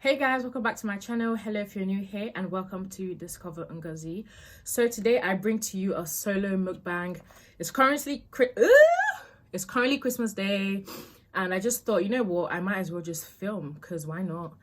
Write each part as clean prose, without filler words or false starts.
Hey guys, welcome back to my channel. Hello if you're new here, and welcome to Discover Ngozi. So today I bring to you a solo mukbang. It's currently Christmas Day, and I just thought, you know what, I might as well just film, because why not?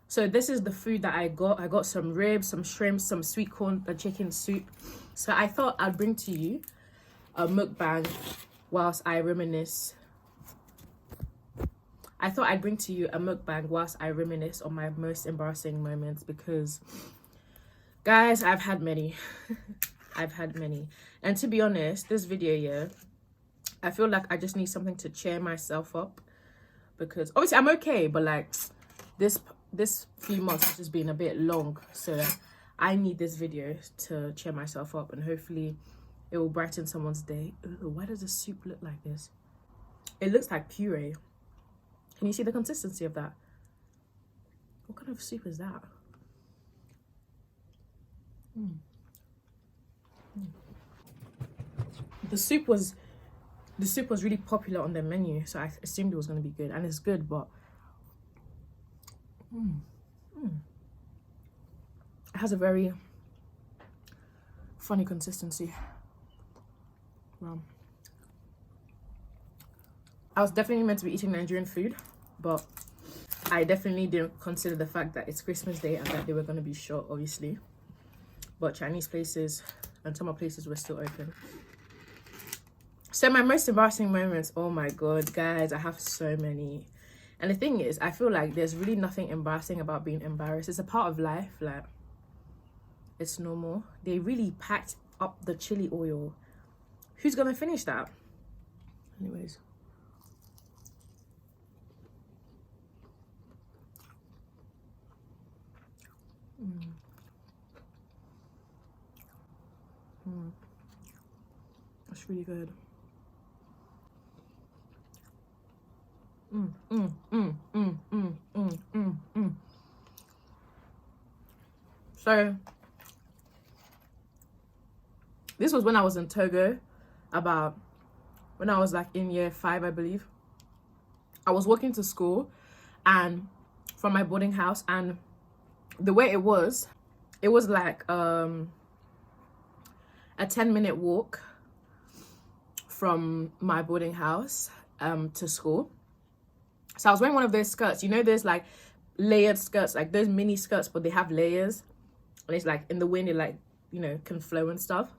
So this is the food that I got. I got some ribs, some shrimp, some sweet corn and chicken soup. So I thought I'd bring to you a mukbang whilst I reminisce. I thought I'd bring to you a mukbang whilst I reminisce on my most embarrassing moments, because, guys, I've had many. I've had many. And to be honest, this video here, I feel like I just need something to cheer myself up, because obviously I'm okay, but like this few months has just been a bit long. So I need this video to cheer myself up, and hopefully it will brighten someone's day. Ooh, why does the soup look like this? It looks like puree. Can you see the consistency of that? What kind of soup is that? The soup was really popular on the menu, so I assumed it was going to be good, and it's good, but it has a very funny consistency. Wow. I was definitely meant to be eating Nigerian food, but I definitely didn't consider the fact that it's Christmas Day and that they were going to be short, obviously. But Chinese places and summer places were still open. So my most embarrassing moments, oh my god, guys, I have so many. And the thing is, I feel like there's really nothing embarrassing about being embarrassed. It's a part of life, like, it's normal. They really packed up the chili oil. Who's going to finish that? Anyways. That's really good. So this was when I was in Togo, when I was like in year 5, I believe. I was walking to school and from my boarding house, and the way it was like a 10-minute walk from my boarding house to school. So I was wearing one of those skirts, you know, there's like layered skirts, like those mini skirts, but they have layers, and it's like in the wind it, like, you know, can flow and stuff.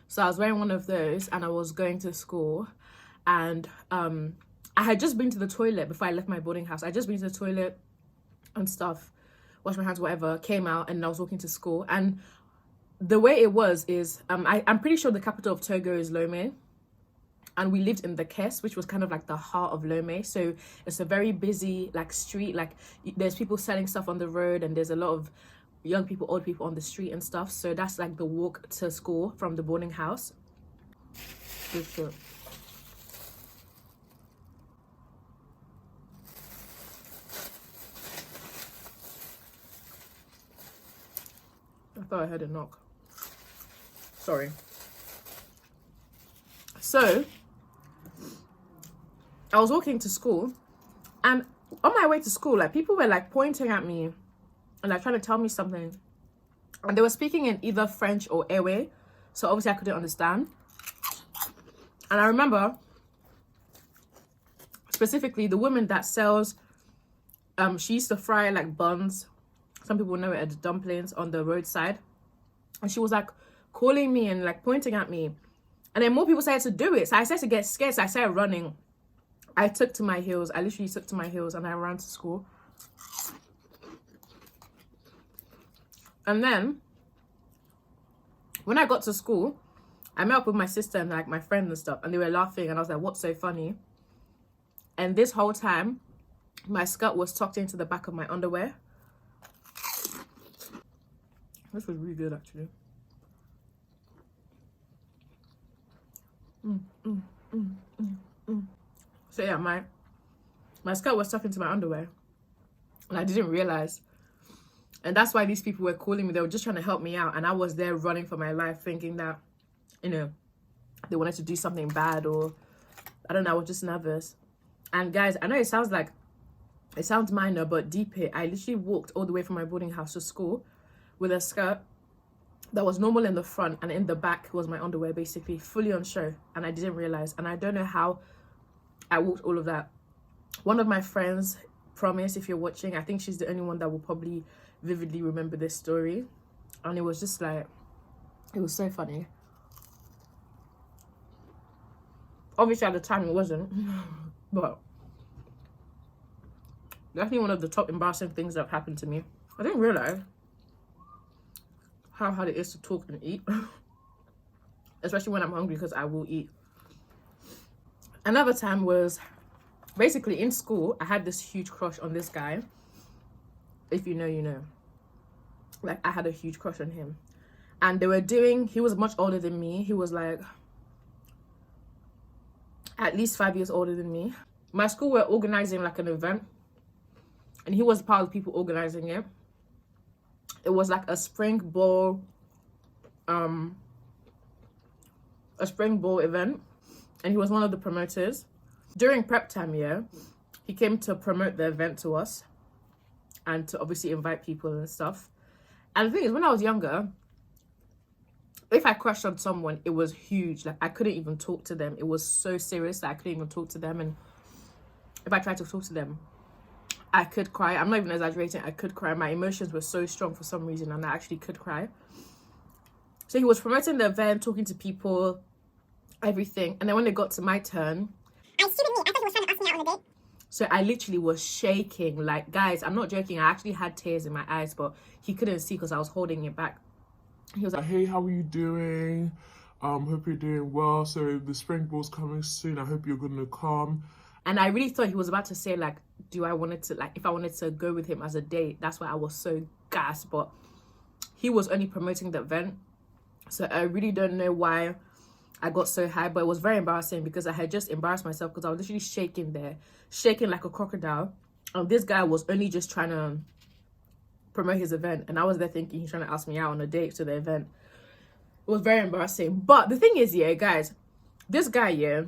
So I was wearing one of those and I was going to school, and I had just been to the toilet before I left my boarding house. I just been to the toilet and stuff, washed my hands, whatever, came out, and I was walking to school. And the way it was is, I'm pretty sure the capital of Togo is Lomé, and we lived in the Kes, which was kind of like the heart of Lomé. So it's a very busy like street, like there's people selling stuff on the road, and there's a lot of young people, old people on the street and stuff. So that's like the walk to school from the boarding house. Good shit. I thought I heard a knock. Sorry. So I was walking to school, and on my way to school, like, people were like pointing at me and like trying to tell me something, and they were speaking in either French or Ewe, so obviously I couldn't understand. And I remember specifically the woman that sells she used to fry like buns, some people know it as dumplings, on the roadside, and she was like calling me and like pointing at me, and then more people started to do it. So I started to get scared, so I started running. I took to my heels. I literally took to my heels and I ran to school. And then when I got to school, I met up with my sister and like my friends and stuff, and they were laughing, and I was like, what's so funny? And this whole time my skirt was tucked into the back of my underwear. This was really good, actually. So yeah, my skirt was tucked into my underwear, and I didn't realize. And that's why these people were calling me. They were just trying to help me out, and I was there running for my life, thinking that, you know, they wanted to do something bad, or I don't know, I was just nervous. And guys, I know it sounds like It sounds minor, but deep it, I literally walked all the way from my boarding house to school with a skirt that was normal in the front, and in the back was my underwear, basically fully on show, and I didn't realize. And I don't know how I walked all of that. One of my friends, Promise, if you're watching, I think she's the only one that will probably vividly remember this story, and it was just like, it was so funny. Obviously at the time it wasn't, but definitely one of the top embarrassing things that have happened to me. I didn't realize how hard it is to talk and eat, especially when I'm hungry, because I will eat. Another time was basically in school. I had this huge crush on this guy. If you know, you know. Like, I had a huge crush on him, and he was much older than me. He was like at least 5 years older than me. My school were organizing like an event, and he was part of the people organizing it. It was like a spring ball event, and he was one of the promoters. During prep time, yeah, he came to promote the event to us and to obviously invite people and stuff. And the thing is, when I was younger, if I crushed on someone, it was huge. Like, I couldn't even talk to them. It was so serious that I couldn't even talk to them. And if I tried to talk to them, I could cry. I'm not even exaggerating. I could cry. My emotions were so strong for some reason, and I actually could cry. So he was promoting the event, talking to people, everything. And then when it got to my turn, I thought he was trying to ask me out on a date. So I literally was shaking. Like, guys, I'm not joking. I actually had tears in my eyes, but he couldn't see because I was holding it back. He was like, hey, how are you doing? Hope you're doing well. So the spring ball's coming soon. I hope you're gonna come. And I really thought he was about to say, like, if I wanted to go with him as a date. That's why I was so gassed. But he was only promoting the event, so I really don't know why I got so high. But it was very embarrassing because I had just embarrassed myself, because I was literally shaking there, shaking like a crocodile. And this guy was only just trying to promote his event, and I was there thinking he's trying to ask me out on a date to the event. It was very embarrassing. But the thing is, yeah, guys, this guy, yeah,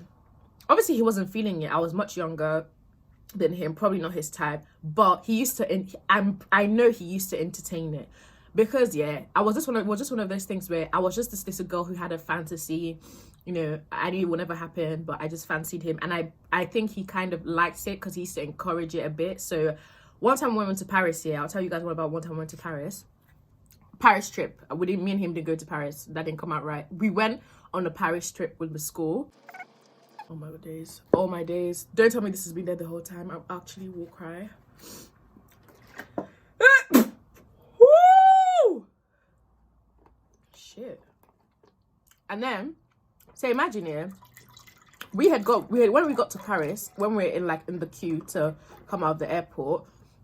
obviously he wasn't feeling it. I was much younger than him, probably not his type, but he used to, I know he used to entertain it, because yeah, it was just one of those things where I was just this little girl who had a fantasy. You know, I knew it would never happen, but I just fancied him, and I think he kind of liked it because he used to encourage it a bit. So one time we went to Paris, yeah, I'll tell you guys what about one time we went to Paris trip. Me and him didn't go to Paris. That didn't come out right. We went on a Paris trip with the school. Oh my days. Oh my days. Don't tell me this has been there the whole time. I actually will cry. Woo! Shit. And then, so imagine, yeah, when we got to Paris, when we were in the queue to come out of the airport,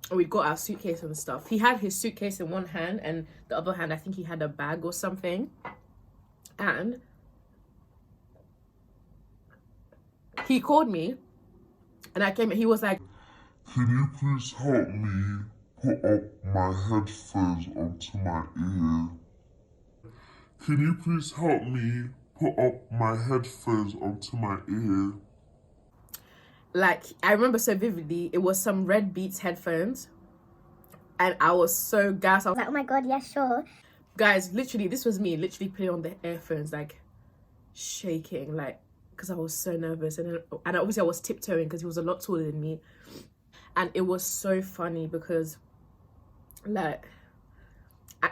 and we'd got our suitcase and stuff. He had his suitcase in one hand, and the other hand, I think he had a bag or something. And he called me, and I came, and he was like, can you please help me put up my headphones onto my ear? Can you please help me put up my headphones onto my ear? Like, I remember so vividly, it was some Red Beats headphones, and I was so gassed. I was like, oh my god, yeah, sure. Guys, literally, this was me literally putting on the earphones, like shaking, like, because I was so nervous. And obviously I was tiptoeing because he was a lot taller than me. And it was so funny because, like,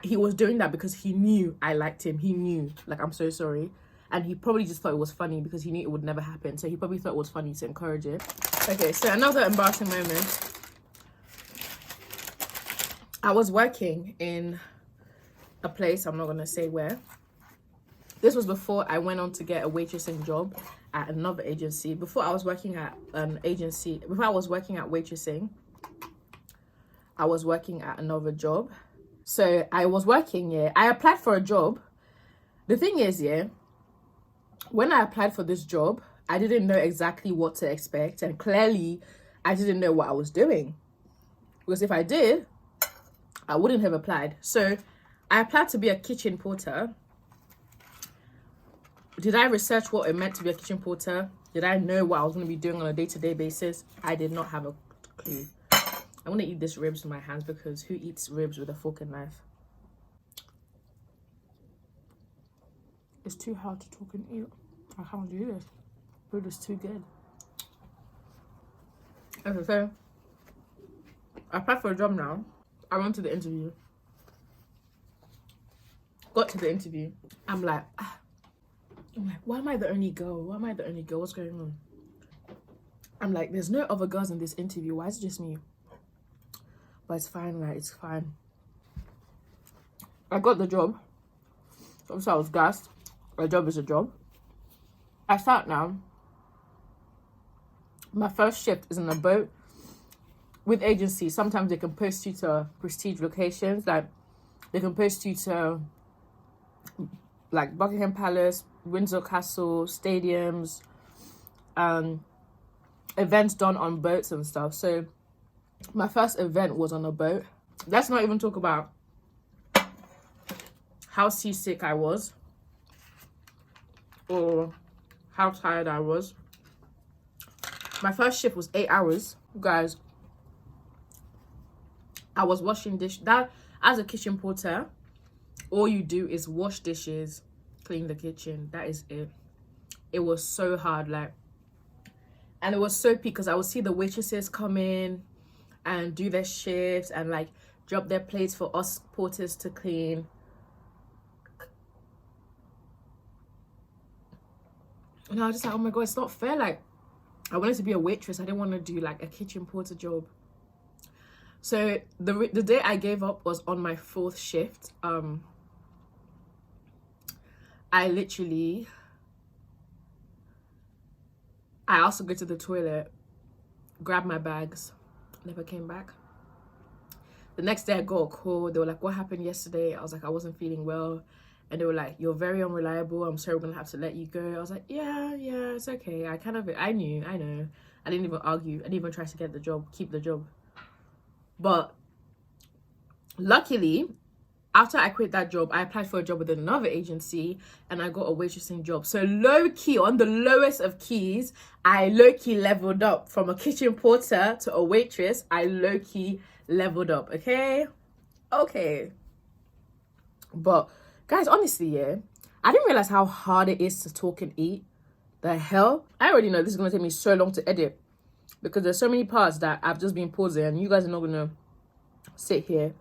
he was doing that because he knew I liked him. He knew, like, I'm so sorry. And he probably just thought it was funny because he knew it would never happen. So he probably thought it was funny to encourage it. Okay, so another embarrassing moment. I was working in a place, I'm not going to say where. This was before I went on to get a waitressing job at another agency. Before I was working at before I was working at waitressing, I was working at another job. So I was working, yeah. I applied for a job. The thing is, yeah, when I applied for this job, I didn't know exactly what to expect. And clearly, I didn't know what I was doing. Because if I did, I wouldn't have applied. So I applied to be a kitchen porter. Did I research what it meant to be a kitchen porter? Did I know what I was going to be doing on a day-to-day basis? I did not have a clue. I want to eat this ribs with my hands because who eats ribs with a fork and knife? It's too hard to talk and eat. I can't do this. Food is too good. Okay, so I applied for a job now. I went to the interview. Got to the interview. I'm like, why am I the only girl? Why am I the only girl? What's going on? I'm like, there's no other girls in this interview. Why is it just me? But it's fine, right? It's fine. I got the job. So I was gassed. A job is a job. I start now. My first shift is in a boat with agencies. Sometimes they can post you to prestige locations. Like, they can post you to like Buckingham Palace, Windsor Castle, stadiums, events done on boats and stuff. So my first event was on a boat. Let's not even talk about how seasick I was or how tired I was. My first shift was 8 hours, guys. I was washing dish. That, as a kitchen porter, all you do is wash dishes, clean the kitchen. That is it. It was so hard, like, and it was so peak because I would see the waitresses come in and do their shifts and like drop their plates for us porters to clean. And I was just like, oh my god, it's not fair. Like, I wanted to be a waitress. I didn't want to do like a kitchen porter job. So the day I gave up was on my 4th shift. I also go to the toilet, grab my bags, never came back. The next day I got a call. They were like, what happened yesterday? I was like, I wasn't feeling well. And they were like, you're very unreliable. I'm sorry, we're going to have to let you go. I was like, yeah, it's okay. I know. I didn't even argue. I didn't even try to get the job, keep the job. But luckily, after I quit that job, I applied for a job with another agency and I got a waitressing job. So low key, on the lowest of keys, I low key leveled up from a kitchen porter to a waitress. I low key leveled up, okay? Okay. But guys, honestly, yeah, I didn't realize how hard it is to talk and eat. The hell? I already know this is going to take me so long to edit because there's so many parts that I've just been pausing and you guys are not going to sit here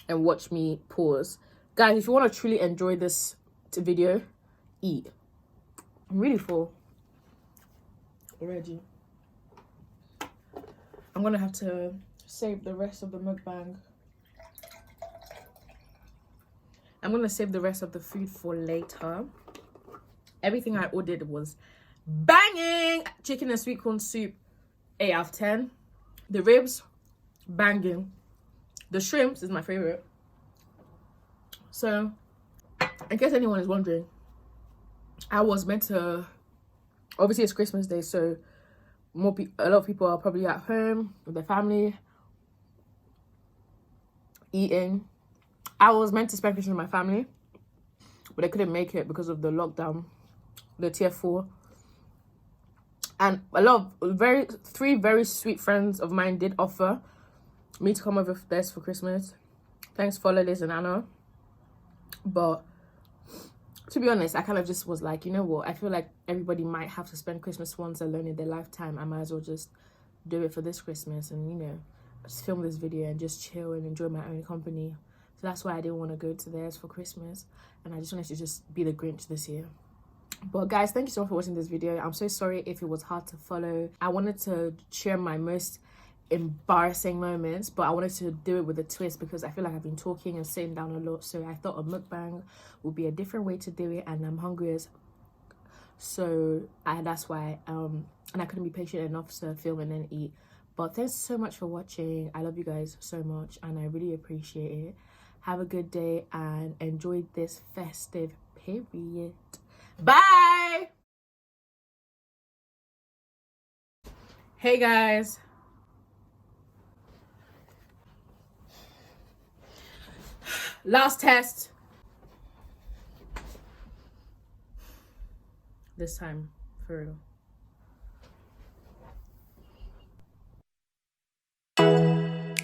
and watch me pause. Guys, if you want to truly enjoy this video, eat. I'm really full already. I'm going to have to save the rest of the mukbang. I'm going to save the rest of the food for later. Everything I ordered was banging. Chicken and sweet corn soup, 8 out of 10. The ribs, banging. The shrimps is my favorite. So, in case anyone is wondering, I was meant to, obviously it's Christmas Day, so a lot of people are probably at home with their family, eating. I was meant to spend Christmas with my family, but I couldn't make it because of the lockdown, the tier 4. And three very sweet friends of mine did offer me to come over for this for Christmas. Thanks for Liz and Anna. But to be honest, I kind of just was like, you know what? I feel like everybody might have to spend Christmas once alone in their lifetime. I might as well just do it for this Christmas and, you know, just film this video and just chill and enjoy my own company. So that's why I didn't want to go to theirs for Christmas. And I just wanted to just be the Grinch this year. But guys, thank you so much for watching this video. I'm so sorry if it was hard to follow. I wanted to share my most embarrassing moments, but I wanted to do it with a twist because I feel like I've been talking and sitting down a lot. So I thought a mukbang would be a different way to do it, and I'm hungry as so that's why and I couldn't be patient enough to film and then eat. But thanks so much for watching. I love you guys so much and I really appreciate it. Have a good day and enjoy this festive period. Bye. Hey guys, last test this time, for real.